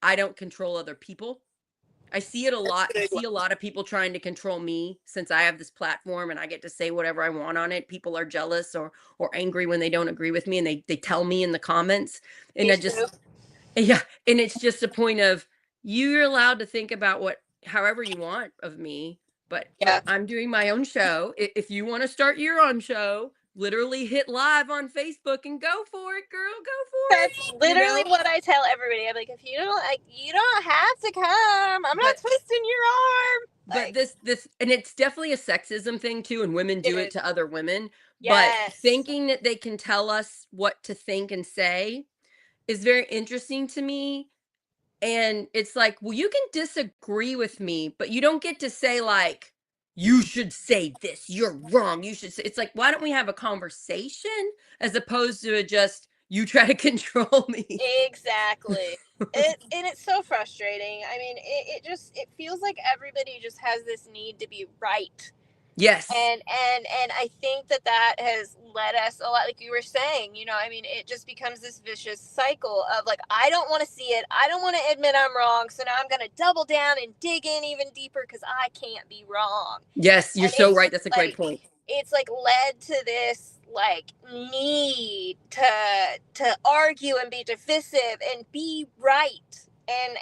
I don't control other people. I see it a lot. I see a lot of people trying to control me since I have this platform and I get to say whatever I want on it. People are jealous or angry when they don't agree with me, and they tell me in the comments. And yeah, and it's just a point of, you're allowed to think about however you want of me, but I'm doing my own show. If you want to start your own show, literally hit live on Facebook and go for it, girl. Go for it. That's literally what I tell everybody. I'm like, if you don't you don't have to come. I'm not twisting your arm. But this, and it's definitely a sexism thing too, and women do it to other women. But thinking that they can tell us what to think and say is very interesting to me. And it's like, well, you can disagree with me, but you don't get to say, like, you should say this, you're wrong, you should say. It's like, why don't we have a conversation as opposed to just, You try to control me. Exactly. And it's so frustrating. I mean, it feels like everybody just has this need to be right. Yes. And I think that has led us a lot, like you were saying, you know, I mean, it just becomes this vicious cycle of like, I don't want to see it, I don't want to admit I'm wrong, so now I'm going to double down and dig in even deeper because I can't be wrong. Yes, you're And so it's right. just That's a great like, point. it's like led to this like need to argue and be divisive and be right. And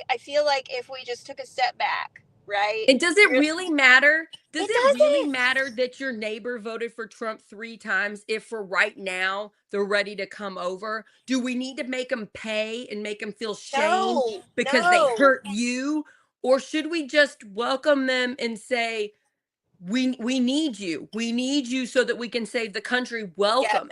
I feel like if we just took a step back, right? And does it really matter? Does It it really doesn't. matter that your neighbor voted for Trump 3 times if for right now they're ready to come over? Do we need to make them pay and make them feel shame No, because they no. hurt you? Or should we just welcome them and say, we need you, we need you so that we can save the country, Yeah, welcome.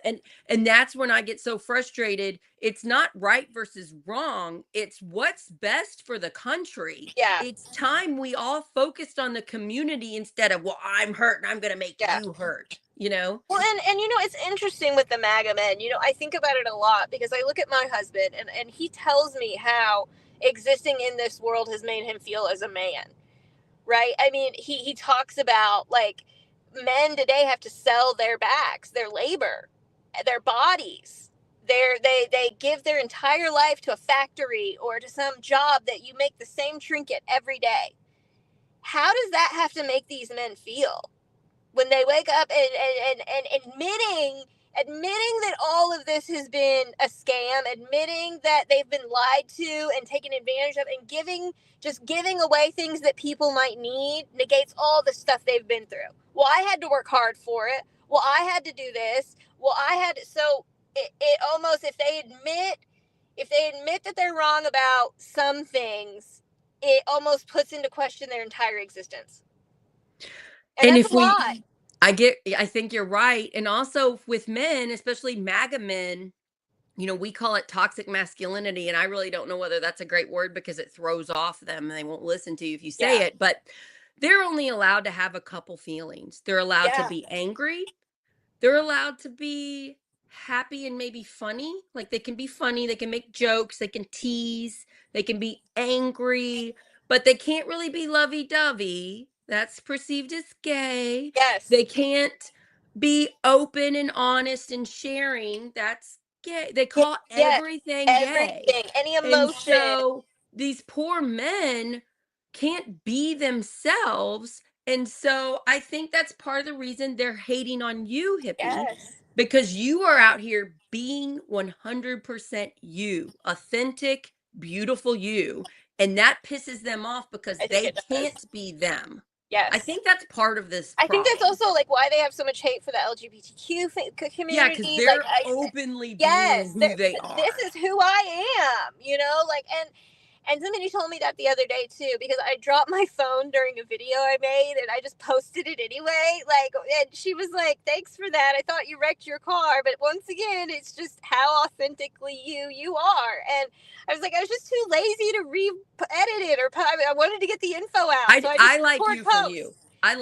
And that's when I get so frustrated. It's not right versus wrong, it's what's best for the country. yeah, It's time we all focused on the community instead of, well, I'm hurt and I'm going to make yeah. you hurt, you know. Well, and you know, it's interesting with the MAGA men. You know, I think about it a lot because I look at my husband and he tells me how existing in this world has made him feel as a man. Right? I mean, he talks about like men today have to sell their backs, their labor, their bodies. They give their entire life to a factory or to some job that you make the same trinket every day. How does that have to make these men feel when they wake up and admitting that all of this has been a scam, admitting that they've been lied to and taken advantage of, and giving away things that people might need negates all the stuff they've been through. Well, I had to work hard for it. Well, I had to do this. Well, I had to, so it almost, if they admit that they're wrong about some things, it almost puts into question their entire existence. And And that's if a lot. I think you're right. And also with men, especially MAGA men, you know, we call it toxic masculinity. And I really don't know whether that's a great word because it throws off them and they won't listen to you if you say Yeah. it. But they're only allowed to have a couple feelings. They're allowed to Yeah. be angry. They're allowed to be happy and maybe funny. Like they can be funny, they can make jokes, they can tease, they can be angry, but they can't really be lovey-dovey. That's perceived as gay. Yes. They can't be open and honest and sharing. That's gay. They Yeah. call Yeah. everything gay. Everything. Any And emotion. so these poor men can't be themselves, and so I think that's part of the reason they're hating on you, hippie, Yes. because you are out here being 100% you, authentic, beautiful you. And that pisses them off because I think they it does. can't be them. I Yes. think that's part of this I think that's problem. also like why they have so much hate for the LGBTQ Yeah, because community. Like, they're openly being yes, who they this are. is who I am. You know, like, and somebody told me that the other day too, because I dropped my phone during a video I made and I just posted it anyway. Like, and she was like, "Thanks for that. I thought you wrecked your car, but once again, it's just how authentically you are." And I was like, I was just too lazy to re-edit it, or I wanted to get the info out, so I I just like record you for you. posts. I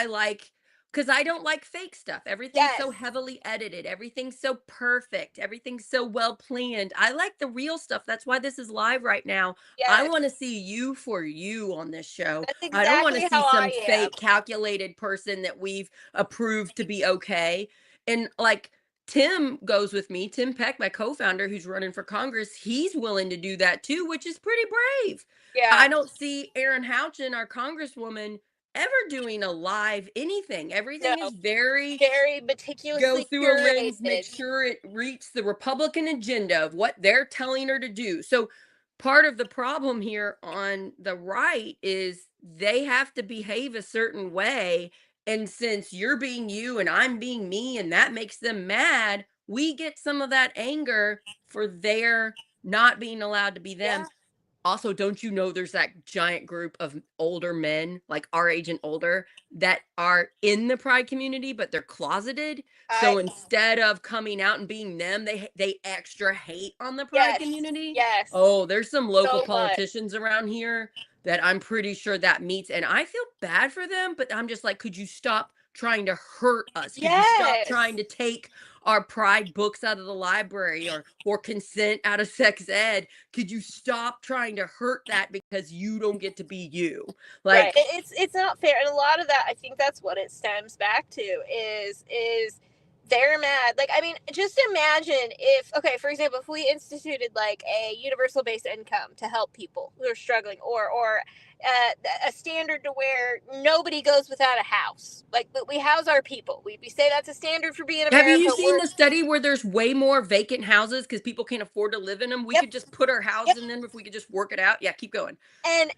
like because I don't like fake stuff. Everything's Yes, so heavily edited. Everything's so perfect. Everything's so well planned. I like the real stuff. That's why this is live right now. I yes, want to see you for you on this show. that's I don't want to exactly see how some I am. fake calculated person that we've approved to be okay. And like Tim goes with me, Tim Peck, my co-founder who's running for Congress, he's willing to do that too, which is pretty brave. Yeah, I don't see Erin Houchin, our congresswoman, ever doing a live anything. no, Everything is very very go meticulously through a lens, make curated. sure it reaches the Republican agenda of what they're telling her to do. So part of the problem here on the right is they have to behave a certain way. And since you're being you and I'm being me, and that makes them mad, we get some of that anger for their not being allowed to be them. Yeah, Also, don't you know there's that giant group of older men, like our age and older, that are in the pride community, but they're closeted. I So instead of coming out and being them, they extra hate on the pride yes, community. yes, Oh, there's some local so much. politicians around here that I'm pretty sure that meets, and I feel bad for them, but I'm just like, could you stop trying to hurt us? Could you stop Yes. trying to take our pride books out of the library or consent out of sex ed? Could you stop trying to hurt that because you don't get to be you? Right. Like, It's not fair. And a lot of that, I think that's what it stems back to is they're mad. Like, I mean, just imagine if, okay, for example, if we instituted like a universal basic income to help people who are struggling, or a standard to where nobody goes without a house. Like, but we house our people. We say that's a standard for being have you America. seen the study where there's way more vacant houses because people can't afford to live in them? We Yep. could just put our house Yep. in them if we could just work it out. Yeah, keep going. And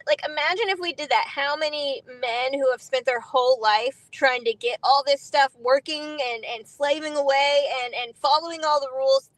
like, imagine if we did that. How many men who have spent their whole life trying to get all this stuff working and slaving away and following all the rules,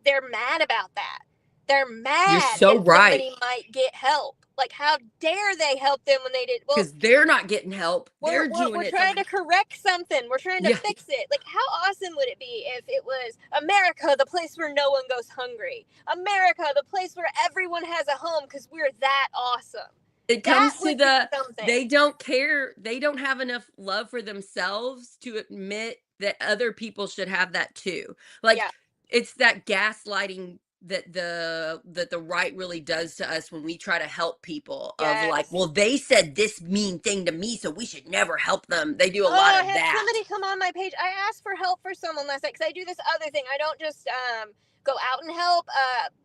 they're mad about that. They're mad You're so that right. somebody might get help. Like, how dare they help them when they did? Well, Because they're not getting help. They're doing we're it. trying to correct something. We're trying to Yeah. fix it. Like, how awesome would it be if it was America, the place where no one goes hungry? America, the place where everyone has a home because we're that awesome. It That comes to would be the, something. they don't care. They don't have enough love for themselves to admit that other people should have that too. Like, Yeah. it's that gaslighting that the right really does to us when we try to help people, of like, Yes. well, they said this mean thing to me, so we should never help them. They do a Oh, lot I of had that. somebody come on my page. I asked for help for someone last night because I do this other thing. I don't just go out and help.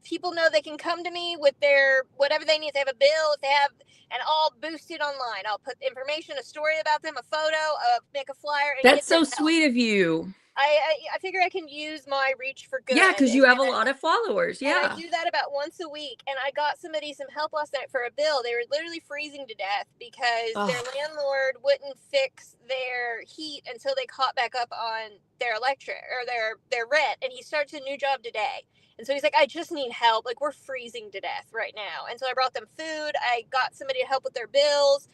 People know they can come to me with their whatever they need. If they have a bill, if they have, and I'll boost it online. I'll put information, a story about them, a photo, make a flyer, and That's get them so help. sweet of you. I figure I can use my reach for good. Yeah, because you have a lot of followers. And I Yeah. do that about once a week. And I got somebody some help last night for a bill. They were literally freezing to death because their landlord wouldn't fix their heat until they caught back up on their electric or their rent. And he starts a new job today. And so he's like, I just need help. Like, we're freezing to death right now. And so I brought them food. I got somebody to help with their bills.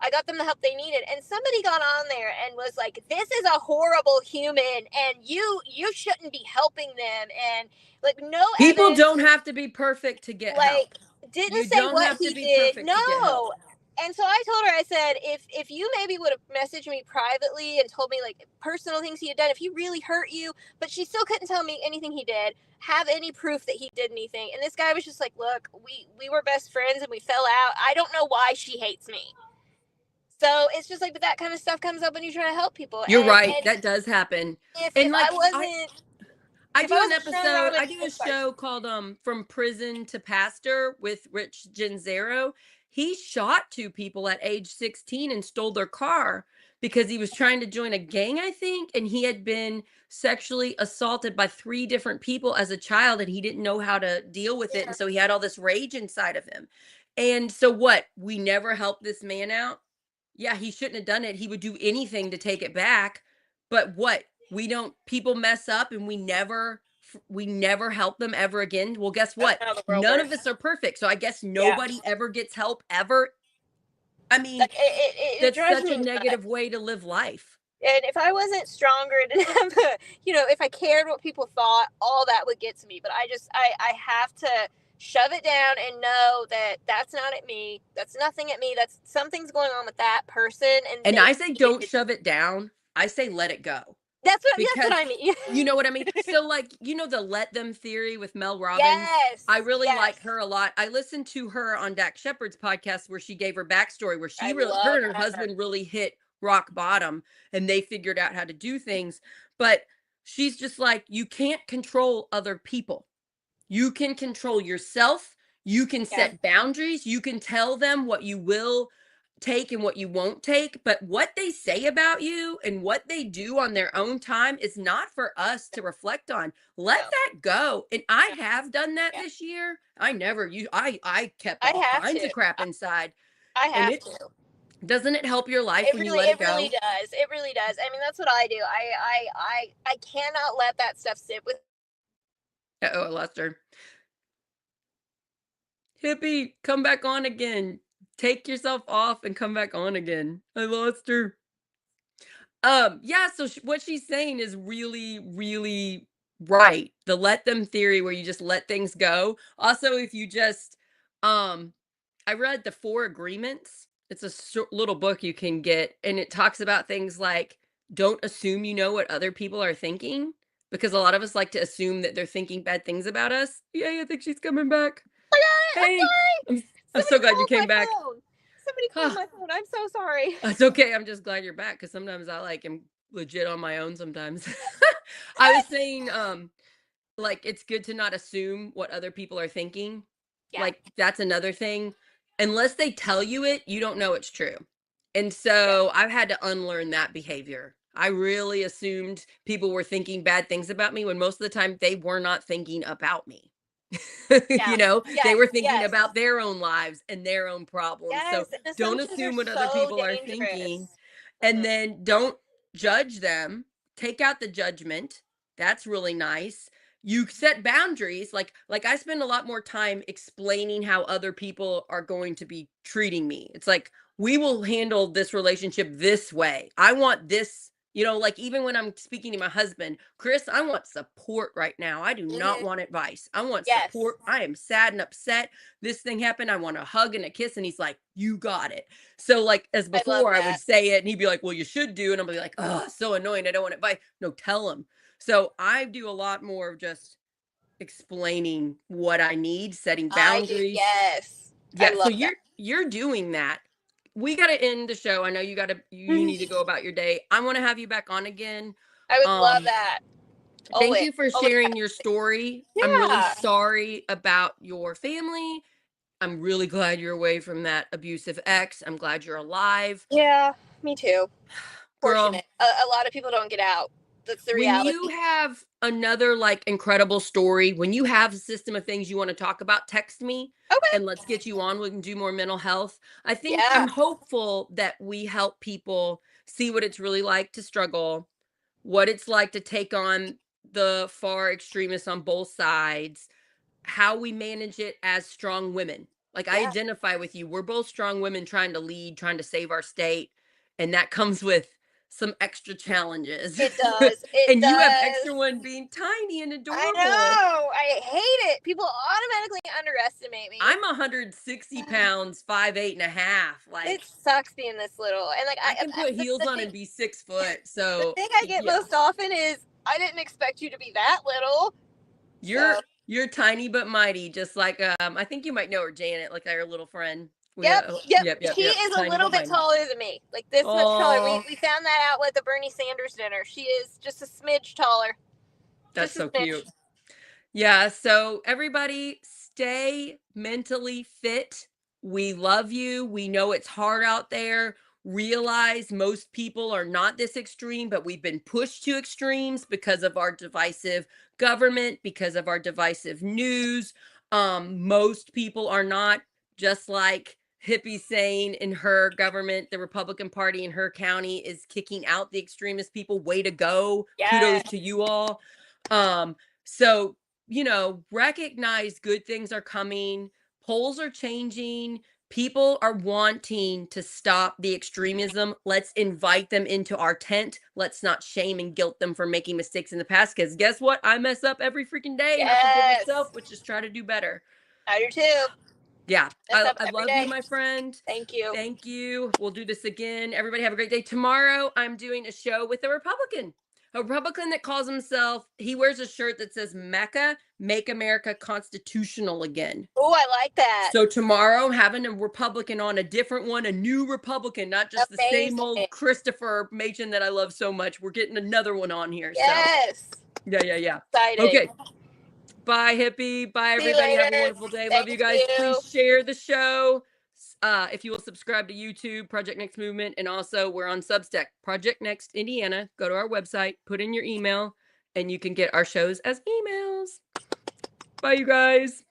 I got them the help they needed. And somebody got on there and was like, this is a horrible human and you shouldn't be helping them. And like, no People evidence, don't have to be perfect to get help. didn't You say don't what have to he be did. perfect to get help. No. And so I told her, I said, if you maybe would have messaged me privately and told me like personal things he had done, if he really hurt you, but she still couldn't tell me anything he did, have any proof that he did anything. And this guy was just like, look, we were best friends and we fell out. I don't know why she hates me. So it's just like, but that kind of stuff comes up when you try to help people. You're right. That does happen. If like, I wasn't, I if do I an wasn't strong, I episode. would- I do a sorry. show called From Prison to Pastor with Rich Genzero. He shot 2 people at age 16 and stole their car because he was trying to join a gang, I think, and he had been sexually assaulted by 3 different people as a child, and he didn't know how to deal with it, and so he had all this rage inside of him. And so what? We never helped this man out. Yeah, he shouldn't have done it. He would do anything to take it back. But what? We don't, people mess up and we never help them ever again. Well, guess what? None of us are perfect. So I guess nobody ever gets help ever. I mean, Like, it that's drives such a me negative nuts. way to live life. And if I wasn't stronger and didn't have if I cared what people thought, all that would get to me. But I have to shove it down and know that that's not at me. That's nothing at me. That's something's going on with that person. And I say don't shove it down. I say let it go. That's what I mean. You know what I mean? So, like, the let them theory with Mel Robbins. Yes. I really like her a lot. I listened to her on Dak Shepard's podcast where she gave her backstory, where her and her husband really hit rock bottom and they figured out how to do things. But she's just like, you can't control other people. You can control yourself. You can set boundaries. You can tell them what you will take and what you won't take, but what they say about you and what they do on their own time is not for us to reflect on. Let that go. And I have done that this year. I kept all kinds of crap inside. I have to. Doesn't it help your life when you let it go? It really does. It really does. I mean, that's what I do. I cannot let that stuff sit with. I lost her. Hippie, come back on again. Take yourself off and come back on again. I lost her. Yeah, so what she's saying is really, really right. The let them theory where you just let things go. Also, if you just, I read the 4 Agreements. It's a little book you can get, and it talks about things like don't assume you know what other people are thinking, because a lot of us like to assume that they're thinking bad things about us. Yay, I think she's coming back. I got it. I'm Hey, sorry. I'm Somebody so glad you called came my back. phone. Somebody called my phone. I'm so sorry. It's okay. I'm just glad you're back, because sometimes I like am legit on my own sometimes. I was saying, like, it's good to not assume what other people are thinking. Yeah. Like, that's another thing. Unless they tell you it, you don't know it's true. And Yeah. so I've had to unlearn that behavior. I really assumed people were thinking bad things about me when most of the time they were not thinking about me. Yeah. They Yes. were thinking Yes. about their own lives and their own problems. So Yes. And don't assumptions are assume what other so people are thinking, dangerous. and Mhm. then don't judge them. Take out the judgment. That's really nice. You set boundaries. Like I spend a lot more time explaining how other people are going to be treating me. It's like, we will handle this relationship this way. I want this, like, even when I'm speaking to my husband, Chris, I want support right now. I do not Mhm. want advice. I want Yes. support. I am sad and upset. This thing happened. I want a hug and a kiss. And he's like, you got it. So, like, as I love before, I would that. say it and he'd be like, well, you should do. And I'll be like, oh, so annoying. I don't want advice. No, tell him. So I do a lot more of just explaining what I need, setting I do. boundaries. Yes. I Yeah, so love you're doing that. We got to end the show. I know you need to that. go about your day. I want to have you back on again. I would love Um that. Thank Always. you for Always. sharing your story. I'm really Yeah. sorry about your family. I'm really glad you're away from that abusive ex. I'm glad you're alive. Yeah. Me too. Girl, Fortunate. A lot of people don't get out. That's the when you reality. have another like incredible story, when you have a system of things you want to talk about, text me Okay. and let's get you on. We can do more mental health. I think Yeah. I'm hopeful that we help people see what it's really like to struggle, what it's like to take on the far extremists on both sides, how we manage it as strong women. Like, I Yeah. identify with you. We're both strong women trying to lead, trying to save our state. And that comes with some extra challenges. It does. It And you have extra does. one being tiny and I adorable. know. I hate it. People automatically underestimate me. I'm 160 pounds, 5'8.5". It Like, sucks being this little. And like I can put heels the on thing and be 6 foot. the So thing I get yeah, most often is I didn't expect you to be that little. you're So you're tiny but mighty, just like I think you might know her, Janet, like our little friend. yep, yep. She Yep. is a Tiny little but bit mighty. taller than me. Like this much taller. We Oh, we found that out with the Bernie Sanders dinner. She is just a smidge taller. that's Just a so smidge. cute. Yeah, so everybody stay mentally fit. We love you. We know it's hard out there. Realize most people are not this extreme, but we've been pushed to extremes because of our divisive government, because of our divisive news. Most people are not, just like Hippie saying in her government, the Republican Party in her county is kicking out the extremist people. Way to go. Kudos Yes. to you all. So recognize good things are coming, polls are changing, people are wanting to stop the extremism. Let's invite them into our tent. Let's not shame and guilt them for making mistakes in the past, because guess what? I mess up every freaking day and I forgive Yes. myself, but just try to do better. I do too. Yeah, Mess up I every love you, day. my friend. Thank you. Thank you. We'll do this again. Everybody have a great day. Tomorrow, I'm doing a show with a Republican that calls himself, he wears a shirt that says MECA, Make America Constitutional Again. Oh, I like that. So tomorrow, I'm having a Republican on, a different one, a new Republican, not just the same Amazing. old Christopher Machen that I love so much. We're getting another one on here. Yes. So, yeah. Exciting. Okay. Bye, Hippie. Bye, See you everybody. Have a later. wonderful day. Love you Thank guys. you. Please share the show. If you will subscribe to YouTube, Project Next Movement, and also we're on Substack, Project Next Indiana. Go to our website, put in your email, and you can get our shows as emails. Bye, you guys.